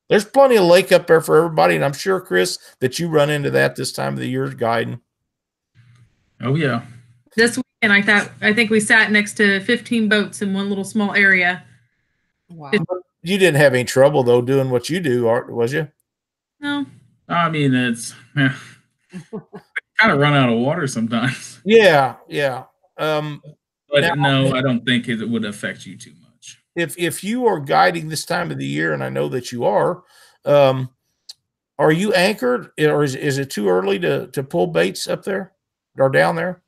There's plenty of lake up there for everybody, and I'm sure, Chris, that you run into that this time of the year guiding. Oh yeah. This weekend, I think we sat next to 15 boats in one little small area. Wow. You didn't have any trouble though doing what you do, Art, was you? No. I mean, it's kind of run out of water sometimes. Yeah. But now, no, I don't think it would affect you too much. If you are guiding this time of the year, and I know that you are you anchored, or is it too early to pull baits up there or down there?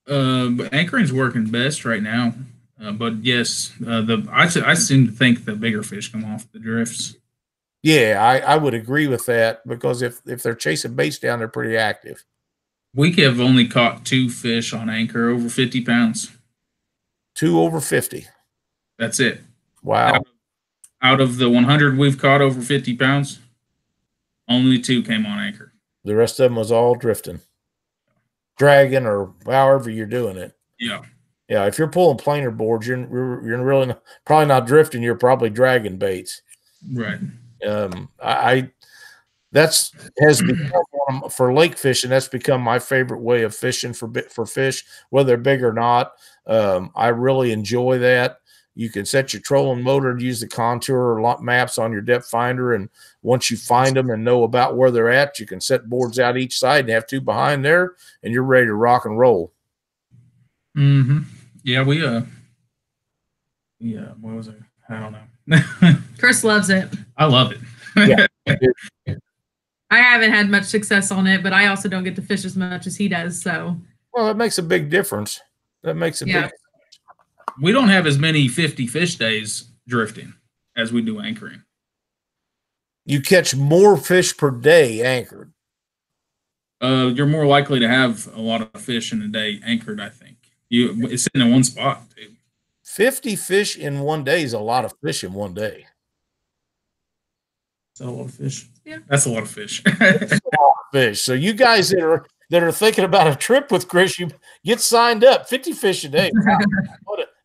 Anchoring's working best right now, but yes, I seem to think the bigger fish come off the drifts. Yeah, I would agree with that, because if they're chasing baits down, they're pretty active. We have only caught 2 fish on anchor over 50 pounds. 2 over 50. That's it. Wow. Out of the 100 we've caught over 50 pounds, only 2 came on anchor. The rest of them was all drifting, dragging, or however you're doing it. Yeah. Yeah, if you're pulling planer boards, you're really probably not drifting. You're probably dragging baits. Right. That's has become for lake fishing. That's become my favorite way of fishing for fish, whether they're big or not. I really enjoy that. You can set your trolling motor and use the contour or maps on your depth finder, and once you find them and know about where they're at, you can set boards out each side and have 2 behind there, and you're ready to rock and roll. Mm-hmm. Yeah, what was it? I don't know. Chris loves it. I love it. Yeah. I haven't had much success on it, but I also don't get to fish as much as he does. So, well, that makes a big difference. That makes a big difference. We don't have as many 50 fish days drifting as we do anchoring. You catch more fish per day anchored. You're more likely to have a lot of fish in a day anchored, I think. It's sitting in one spot, dude. 50 fish in one day is a lot of fish in one day. Is that a lot of fish? Yeah. That's a lot of fish. That's a lot of fish. So you guys that are thinking about a trip with Chris, you get signed up. 50 fish a day. Wow.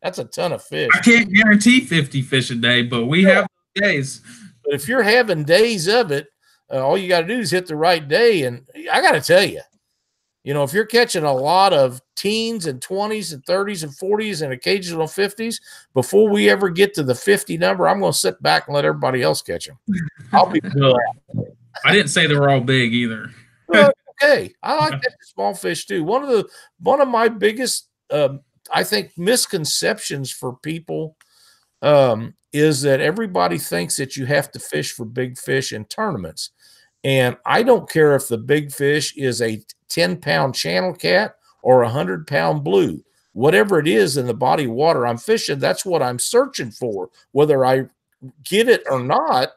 That's a ton of fish. I can't guarantee 50 fish a day, but we have days. But if you're having days of it, all you got to do is hit the right day. And I got to tell you, if you're catching a lot of teens and 20s and 30s and 40s and occasional 50s, before we ever get to the 50 number, I'm going to sit back and let everybody else catch them. I'll be good. I didn't say they were all big either. Well, okay. I like that small fish too. One of my biggest, I think, misconceptions for people is that everybody thinks that you have to fish for big fish in tournaments. And I don't care if the big fish is a 10-pound channel cat or a 100-pound blue. Whatever it is in the body of water I'm fishing, that's what I'm searching for. Whether I get it or not,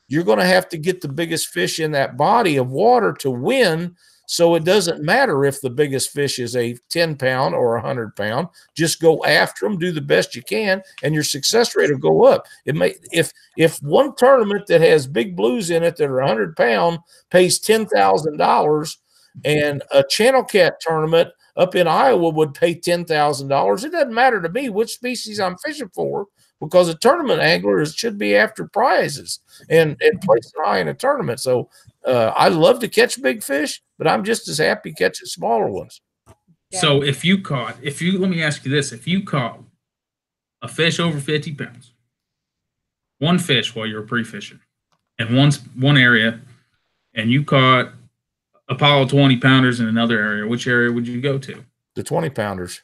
you're going to have to get the biggest fish in that body of water to win. So it doesn't matter if the biggest fish is a 10-pound or a 100-pound. Just go after them, do the best you can, and your success rate will go up. If one tournament that has big blues in it that are 100-pound pays $10,000, and a channel cat tournament up in Iowa would pay $10,000, it doesn't matter to me which species I'm fishing for, because a tournament angler should be after prizes and placing high in a tournament. So I love to catch big fish, but I'm just as happy catching smaller ones. So let me ask you this. If you caught a fish over 50 pounds, one fish while you were pre-fishing in one area, and you caught a pile of 20-pounders in another area, which area would you go to? the 20-pounders.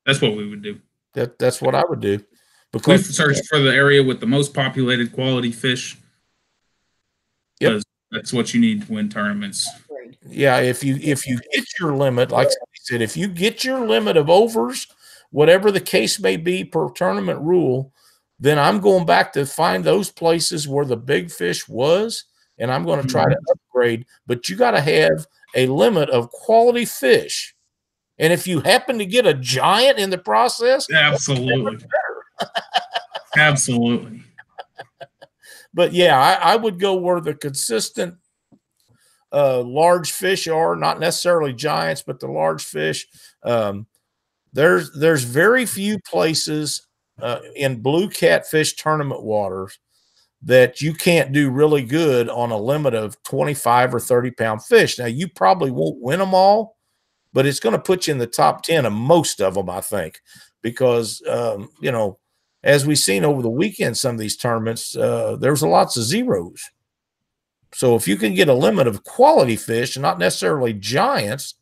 That's what we would do. That's what I would do. We've Because searched for the area with the most populated quality fish. Yep. Because that's what you need to win tournaments. yeah, if you get your limit, like I said, if you get your limit of overs, whatever the case may be per tournament rule, then I'm going back to find those places where the big fish was, and I'm going to try to upgrade. But you got to have a limit of quality fish. And if you happen to get a giant in the process, Absolutely. Absolutely. But yeah, I would go where the consistent large fish are, not necessarily giants, but the large fish. There's very few places in blue catfish tournament waters that you can't do really good on a limit of 25 or 30-pound fish. Now, you probably won't win them all, but it's going to put you in the top 10 of most of them, I think, because, you know, as we've seen over the weekend, some of these tournaments, there's lots of zeros. So if you can get a limit of quality fish, not necessarily giants,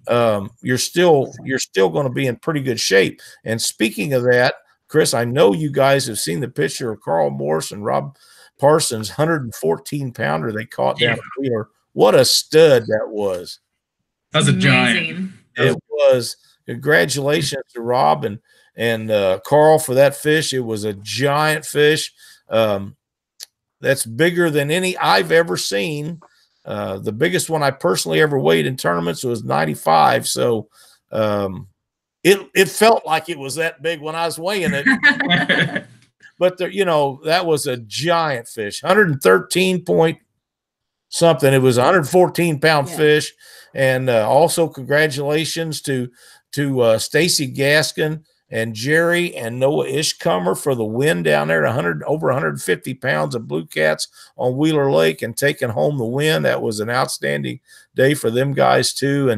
you're still going to be in pretty good shape. And speaking of that, Chris, I know you guys have seen the picture of Carl Morse and Rob Parsons' 114-pounder they caught down the Wheeler. What a stud that was. That was a giant. It was. Congratulations to Rob and Carl for that fish. It was a giant fish. That's bigger than any I've ever seen. The biggest one I personally ever weighed in tournaments was 95. So it felt like it was that big when I was weighing it. But you know, that was a giant fish, 113 point something. It was a 114-pound fish. And also congratulations to Stacy Gaskin and Jerry and Noah Ishcomer for the win down there, over 150 pounds of blue cats on Wheeler Lake and taking home the win. That was an outstanding day for them guys too.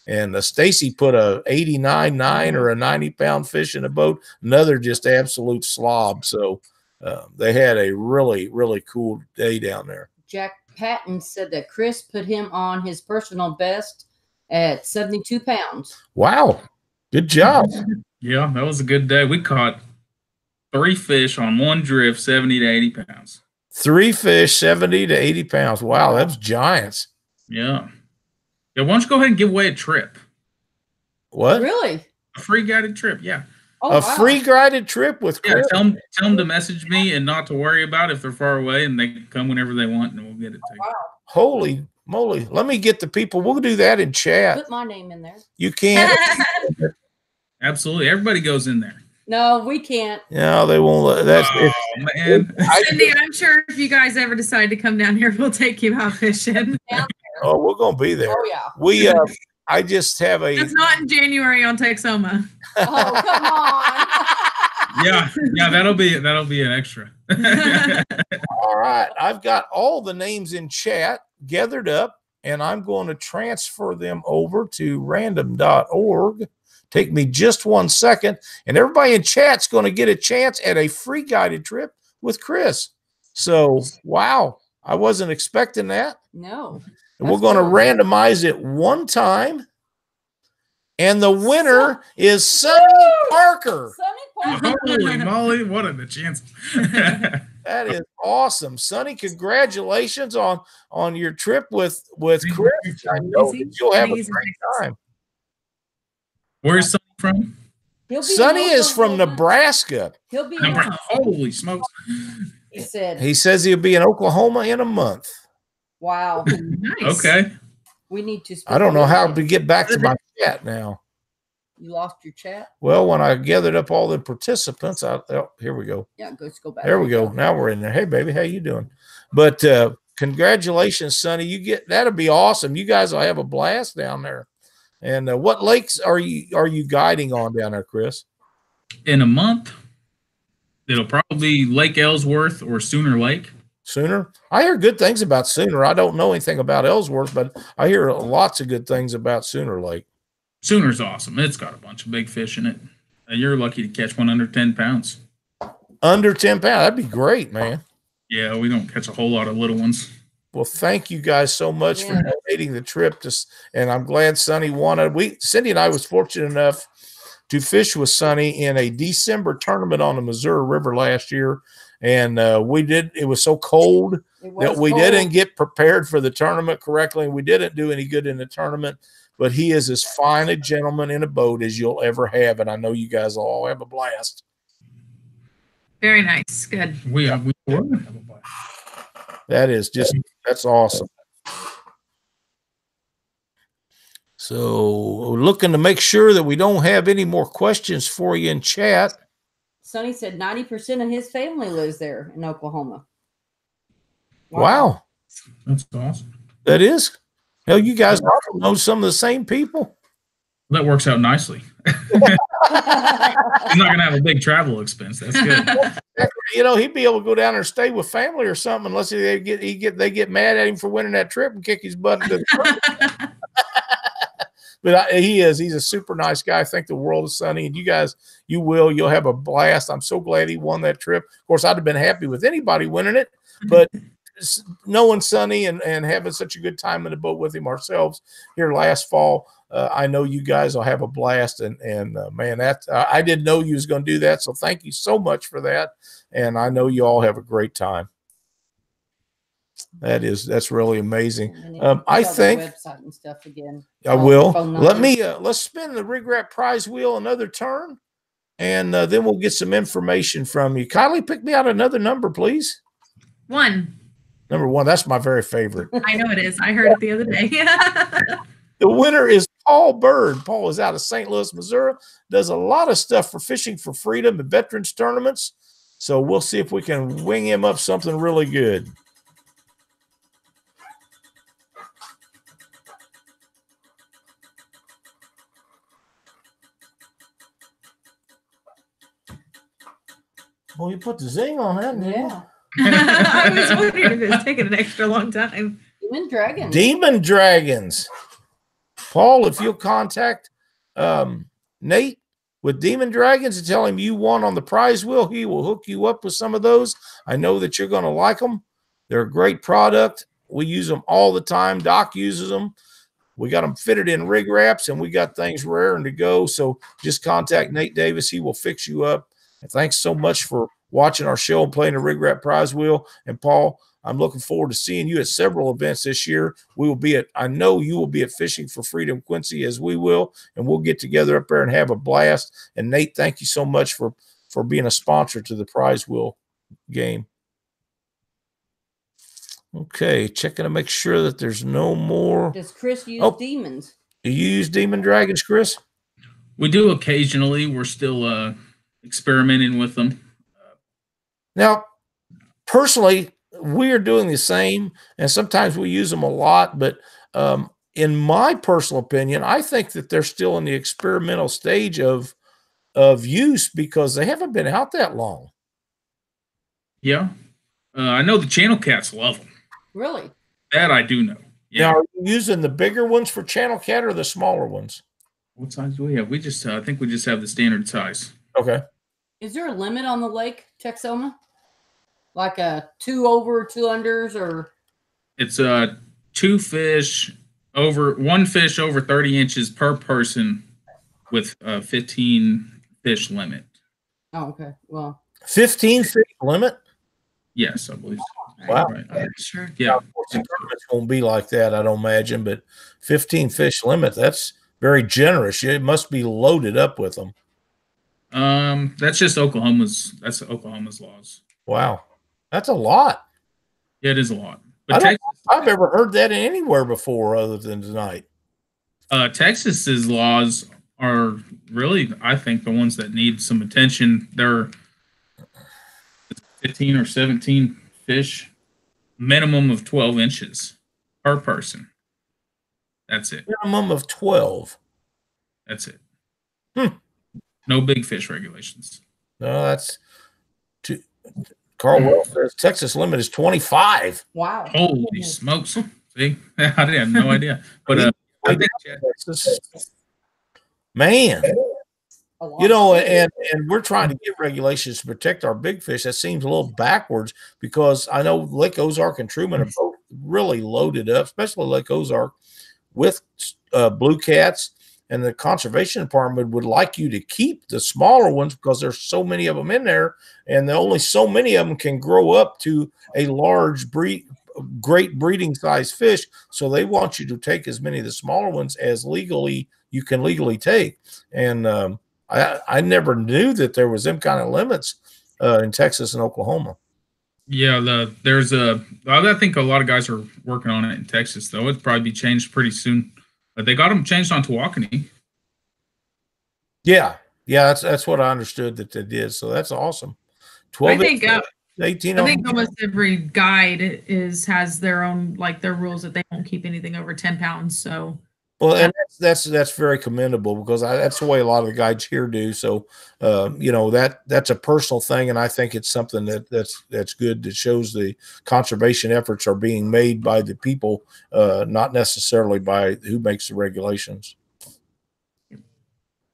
And Stacy put a 89.9 or a 90-pound fish in a boat, another just absolute slob. So they had a really, really cool day down there. Jack Patton said that Chris put him on his personal best at 72 pounds. Wow. Good job. Yeah, that was a good day. We caught 3 fish on one drift, 70 to 80 pounds. 3 fish, 70 to 80 pounds. Wow, that's giants. Yeah. Yeah, why don't you go ahead and give away a trip? What? Really? A free guided trip, yeah. Oh, a free guided trip with Chris? Yeah, tell them to message me and not to worry about it if they're far away, and they can come whenever they want, and we'll get it to you. Wow. Holy moly. Let me get the people. We'll do that in chat. Put my name in there. You can't. Absolutely. Everybody goes in there. No, we can't. No, they won't. That's man. Cindy, I'm sure if you guys ever decide to come down here, we'll take you out fishing. Oh, we're going to be there. Oh, yeah. I just have a. It's not in January on Texoma. Oh, come on. Yeah, that'll be an extra. All right, I've got all the names in chat gathered up, and I'm going to transfer them over to random.org. Take me just 1 second, and everybody in chat's going to get a chance at a free guided trip with Chris. So, wow, I wasn't expecting that. No. And we're going to randomize it one time. And the winner is Sonny Parker. Sonny Parker. Holy moly, what are the chances? That is awesome. Sonny, congratulations on your trip with Chris. I know that you'll have a great time. Where's Sonny from? Sonny is from Nebraska. He'll be Holy smokes. He says he'll be in Oklahoma in a month. Wow. Nice. Okay. We need to. I don't know how to get back to my chat now. You lost your chat? Well, when I gathered up all the participants, here we go. Yeah, let's go back. There we go. Now we're in there. Hey, baby, how you doing? But congratulations, Sonny. That'll be awesome. You guys will have a blast down there. And what lakes are you guiding on down there, Chris? In a month, it'll probably be Lake Ellsworth or Sooner Lake. Sooner? I hear good things about Sooner. I don't know anything about Ellsworth, but I hear lots of good things about Sooner Lake. Sooner's awesome. It's got a bunch of big fish in it. You're lucky to catch one under 10 pounds. Under 10 pounds? That'd be great, man. Yeah, we don't catch a whole lot of little ones. Well, thank you guys so much for donating the trip to, and I'm glad Sonny wanted. Cindy and I was fortunate enough to fish with Sonny in a December tournament on the Missouri River last year. And it was so cold that we didn't get prepared for the tournament correctly. And we didn't do any good in the tournament, but he is as fine a gentleman in a boat as you'll ever have. And I know you guys will all have a blast. Very nice. Good. We will have a blast. That's awesome. So we're looking to make sure that we don't have any more questions for you in chat. Sonny said 90% of his family lives there in Oklahoma. Wow. That's awesome. That is. Hell, you guys also know some of the same people. That works out nicely. He's not going to have a big travel expense. That's good. You know, he'd be able to go down there and stay with family or something, unless they get mad at him for winning that trip and kick his butt into the But he's a super nice guy. I think the world of Sonny, and you guys, you'll have a blast. I'm so glad he won that trip. Of course, I'd have been happy with anybody winning it, but knowing Sonny and having such a good time in the boat with him ourselves here last fall, I know you guys will have a blast. And man, I didn't know you was going to do that. So thank you so much for that. And I know you all have a great time. That's really amazing. I think website and stuff again. I will. Let's spin the RIGRAP prize wheel another turn, and then we'll get some information from you. Kylie, pick me out another number, please. 1. Number 1. That's my very favorite. I know it is. I heard it the other day. The winner is Paul Bird. Paul is out of St. Louis, Missouri. Does a lot of stuff for Fishing for Freedom and veterans tournaments. So we'll see if we can wing him up something really good. Well, you put the zing on that. Yeah. I was wondering if it was taking an extra long time. Demon Dragons. Demon Dragons. Paul, if you'll contact Nate with Demon Dragons and tell him you won on the prize wheel, he will hook you up with some of those. I know that you're going to like them. They're a great product. We use them all the time. Doc uses them. We got them fitted in rig wraps, and we got things raring to go. So just contact Nate Davis. He will fix you up. And thanks so much for watching our show and playing the Rig Wrap prize wheel. And Paul, I'm looking forward to seeing you at several events this year. I know you will be at Fishing for Freedom Quincy, as we will, and we'll get together up there and have a blast. And Nate, thank you so much for being a sponsor to the prize wheel game. Okay, checking to make sure that there's no more. Does Chris use demons? Do you use Demon Dragons, Chris? We do occasionally. We're still experimenting with them. Now, personally, we are doing the same, and sometimes we use them a lot, but in my personal opinion, I think that they're still in the experimental stage of use because they haven't been out that long. Yeah. I know the channel cats love them. Really? That I do know. Yeah. Now, are you using the bigger ones for channel cat or the smaller ones? What size do we have? We just, I think we just have the standard size. Okay. Is there a limit on the lake, Texoma? Like a 2 over, 2 unders, or? It's 1 fish over 30 inches per person with a 15 fish limit. Oh, okay. Well, 15 fish limit? Yes, I believe so. Wow. Right. Sure. Yeah. Of course, the tournaments won't be like that, I don't imagine, but 15 fish limit, that's very generous. It must be loaded up with them. That's just Oklahoma's laws. Wow. That's a lot. Yeah, it is a lot. But I've never heard that anywhere before other than tonight. Texas's laws are really, I think, the ones that need some attention. They're 15 or 17 fish, minimum of 12 inches per person. That's it. Minimum of 12. That's it. No big fish regulations. No, that's too. Carl Wells says Texas limit is 25. wow. Holy smokes. See? I had no idea. But I think man, you know, and we're trying to get regulations to protect our big fish. That seems a little backwards because I know Lake Ozark and Truman are both really loaded up, especially Lake Ozark, with blue cats. And the conservation department would like you to keep the smaller ones because there's so many of them in there, and only so many of them can grow up to a large great breeding size fish. So they want you to take as many of the smaller ones as you can legally take. And I never knew that there was them kind of limits in Texas and Oklahoma. Yeah, I think a lot of guys are working on it in Texas, though. It'll probably be changed pretty soon. But they got them changed on Tawakoni. Yeah, that's what I understood that they did. So that's awesome. 12 I think 18. I think almost every guide has their own, like, their rules that they won't keep anything over 10 pounds. So well, and that's very commendable, because that's the way a lot of the guides here do. So that's a personal thing, and I think it's something that's good, that shows the conservation efforts are being made by the people, not necessarily by who makes the regulations.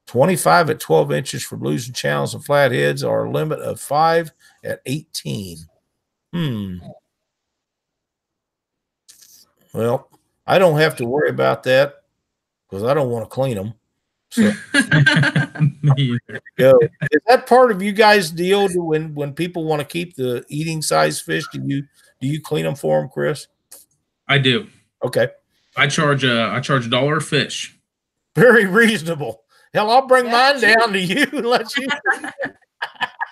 25 at 12 inches for blues and channels and flatheads, are a limit of 5 at 18. Well, I don't have to worry about that because I don't want to clean them. So there you go. Is that part of you guys' deal when people want to keep the eating size fish? Do you clean them for them, Chris? I do. Okay. I charge $1 a fish. Very reasonable. Hell, I'll bring mine down to you and let you.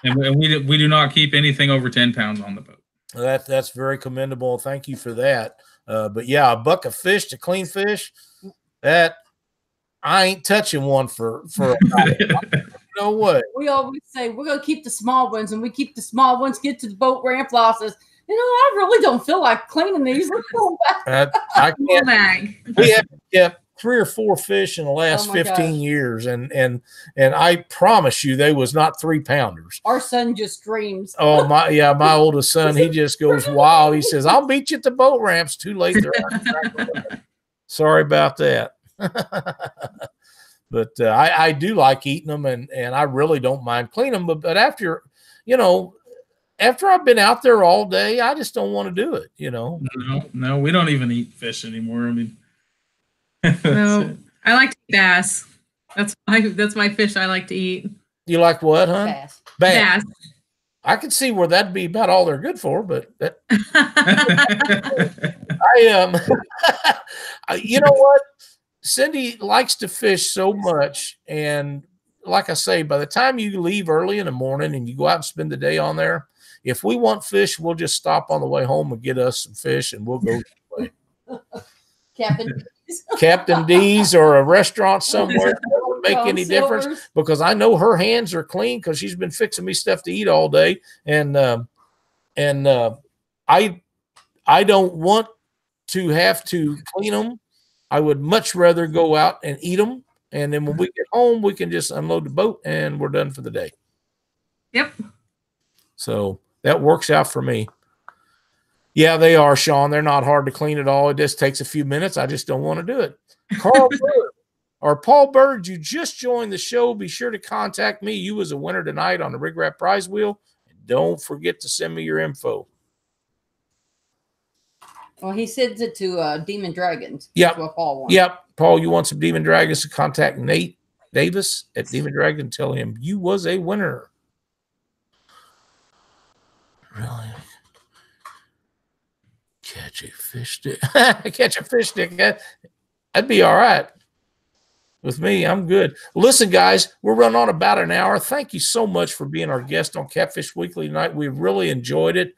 And we do not keep anything over 10 pounds on the boat. That's very commendable. Thank you for that. But yeah, a buck of fish to clean fish, that I ain't touching one for you know what? We always say we're gonna keep the small ones, and we keep the small ones, get to the boat ramp losses. I really don't feel like cleaning these. I can't. We have kept 3 or 4 fish in the last 15 years, and I promise you they was not 3-pounders. Our son just screams. Oh my oldest son, he just goes wild. He says, "I'll meet you at the boat ramps." Too late. Sorry about that. But I do like eating them, and I really don't mind cleaning them. But after I've been out there all day, I just don't want to do it. No, we don't even eat fish anymore. I mean. No, I like to eat bass. That's my fish I like to eat. You like what, huh? Bass. I can see where that'd be about all they're good for, but you know what? Cindy likes to fish so much, and like I say, by the time you leave early in the morning and you go out and spend the day on there, if we want fish, we'll just stop on the way home and get us some fish, and we'll go Captain D's or a restaurant somewhere. It doesn't make any difference, because I know her hands are clean because she's been fixing me stuff to eat all day, and I don't want to have to clean them. I would much rather go out and eat them, and then when we get home, we can just unload the boat and we're done for the day. Yep. So that works out for me. Yeah, they are, Sean. They're not hard to clean at all. It just takes a few minutes. I just don't want to do it. Carl Bird, or Paul Bird, you just joined the show. Be sure to contact me. You was a winner tonight on the RIGRAP prize wheel. And don't forget to send me your info. Well, he sends it to Demon Dragons. Yep. What Paul wants. Yep. Paul, you want some Demon Dragons, to contact Nate Davis at Demon Dragon. Tell him you was a winner. Really? Catch a fish stick. Catch a fish stick. That'd be all right with me. I'm good. Listen, guys, we're running on about an hour. Thank you so much for being our guest on Catfish Weekly tonight. We really enjoyed it.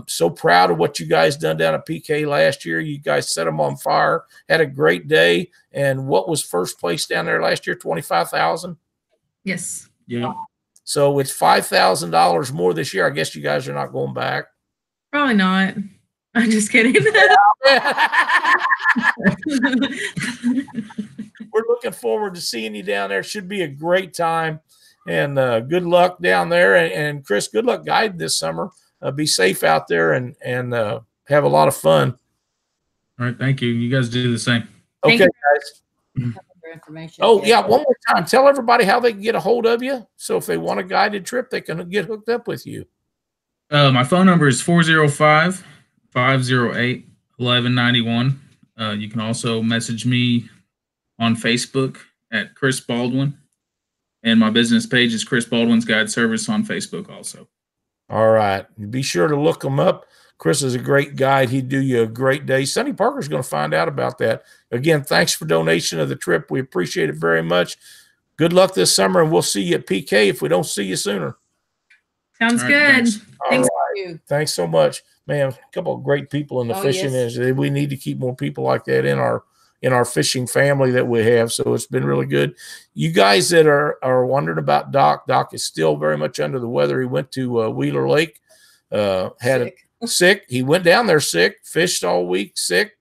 So proud of what you guys done down at PK last year. You guys set them on fire. Had a great day. And what was first place down there last year? $25,000. Yes. Yeah. So it's $5,000 more this year. I guess you guys are not going back. Probably not. I'm just kidding. We're looking forward to seeing you down there. Should be a great time, and good luck down there. And Chris, good luck guiding this summer. Be safe out there and have a lot of fun. All right, thank you. You guys do the same. Okay, guys. Information. Oh yeah, one more time. Tell everybody how they can get a hold of you. So if they want a guided trip, they can get hooked up with you. My phone number is 405-508-11 1191. You can also message me on Facebook at Chris Baldwin. And my business page is Chris Baldwin's Guide Service on Facebook also. All right. Be sure to look him up. Chris is a great guide. He'd do you a great day. Sonny Parker's going to find out about that. Again, thanks for donation of the trip. We appreciate it very much. Good luck this summer, and we'll see you at PK if we don't see you sooner. Sounds All good. right, Thanks. Right. Thanks so much, man. A couple of great people in the fishing industry. We need to keep more people like that in our fishing family that we have. So it's been really good. You guys that are wondering about Doc is still very much under the weather. He went to Wheeler Lake, had sick. He went down there sick, fished all week sick.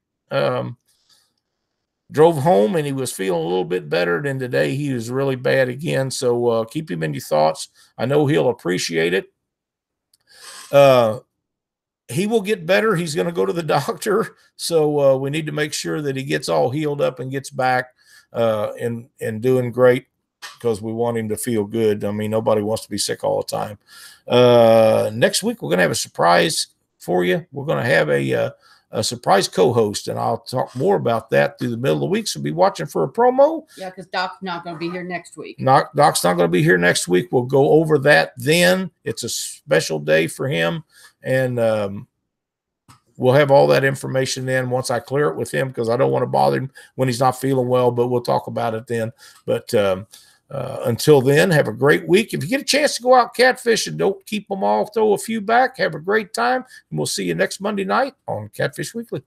Drove home and he was feeling a little bit better. Than today he was really bad again. So keep him in your thoughts. I know he'll appreciate it. He will get better. He's going to go to the doctor. So we need to make sure that he gets all healed up and gets back and doing great, because we want him to feel good. I mean, nobody wants to be sick all the time. Next week, we're going to have a surprise for you. We're going to have a surprise co-host, and I'll talk more about that through the middle of the week. So be watching for a promo. Yeah, because Doc's not going to be here next week. Doc's not going to be here next week. We'll go over that then. It's a special day for him, and we'll have all that information then once I clear it with him, because I don't want to bother him when he's not feeling well, but we'll talk about it then. But until then, have a great week. If you get a chance to go out catfishing, don't keep them all. Throw a few back. Have a great time, and we'll see you next Monday night on Catfish Weekly.